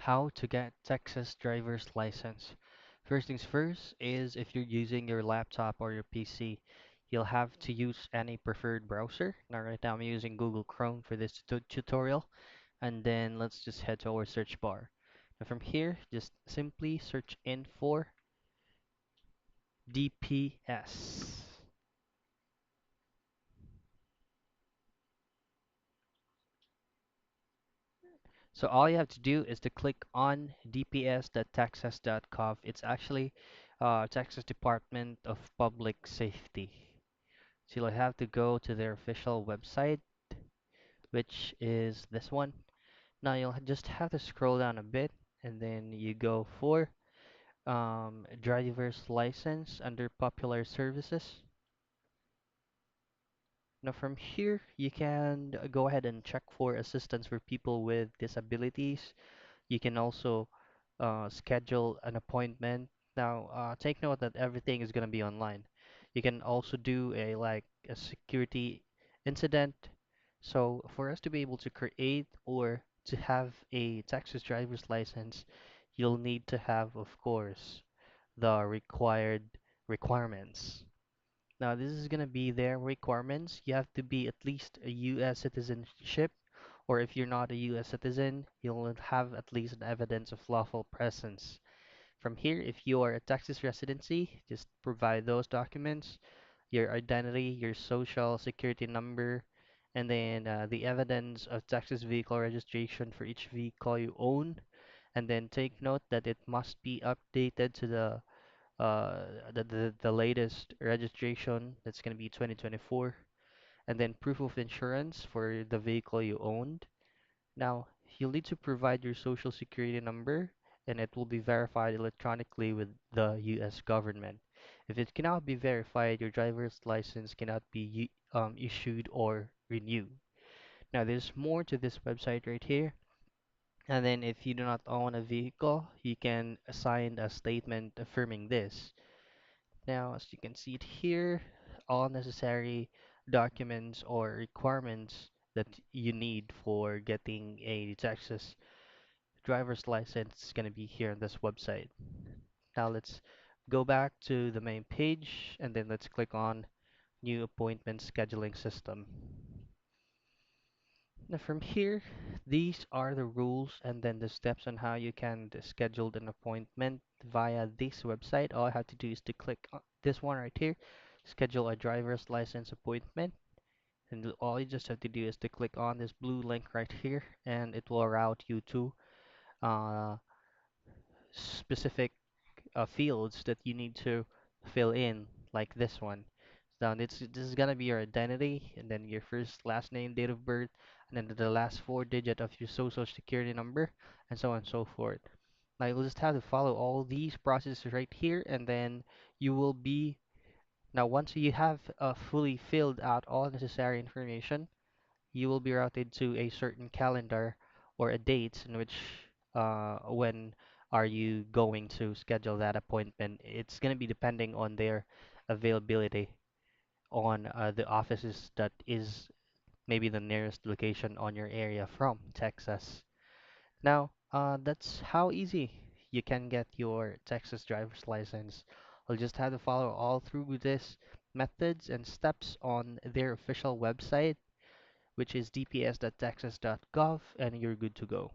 How to get Texas driver's license. First things first is if you're using your laptop or your PC, you'll have to use any preferred browser. Now, right now I'm using Google Chrome for this tutorial, and then let's just head to our search bar. Now, from here, just simply search in for DPS. So all you have to do is to click on dps.texas.gov. It's actually Texas Department of Public Safety. So you'll have to go to their official website, which is this one. Now you'll just have to scroll down a bit, and then you go for driver's license under popular services. Now from here, you can go ahead and check for assistance for people with disabilities. You can also schedule an appointment. Now, take note that everything is going to be online. You can also do a security incident. So for us to be able to create or to have a Texas driver's license, you'll need to have, of course, the required requirements. Now, this is going to be their requirements. You have to be at least a U.S. citizenship, or if you're not a U.S. citizen, you'll have at least an evidence of lawful presence. From here, if you are a Texas residency, just provide those documents, your identity, your social security number, and then the evidence of Texas vehicle registration for each vehicle you own. And then take note that it must be updated to uh, the latest registration. That's going to be 2024. And then proof of insurance for the vehicle you owned. Now, you'll need to provide your social security number, and it will be verified electronically with the US government. If it cannot be verified, your driver's license cannot be issued or renewed. Now, there's more to this website right here. And then if you do not own a vehicle, you can assign a statement affirming this. Now, as you can see it here, all necessary documents or requirements that you need for getting a Texas driver's license is going to be here on this website. Now let's go back to the main page and then let's click on new appointment scheduling system. Now from here, these are the rules and then the steps on how you can schedule an appointment via this website. All I have to do is to click on this one right here, schedule a driver's license appointment. And all you just have to do is to click on this blue link right here and it will route you to uh, specific fields that you need to fill in, like this one. Now, this is gonna be your identity, and then your first, last name, date of birth, and then the last four digit of your social security number, and so on and so forth. Now, you'll just have to follow all these processes right here, and then you will be now once you have fully filled out all necessary information, you will be routed to a certain calendar or a date in which when are you going to schedule that appointment. It's going to be depending on their availability on the offices that is maybe the nearest location on your area from Texas. Now, that's how easy you can get your Texas driver's license. You'll just have to follow all through this methods and steps on their official website, which is dps.texas.gov, and you're good to go.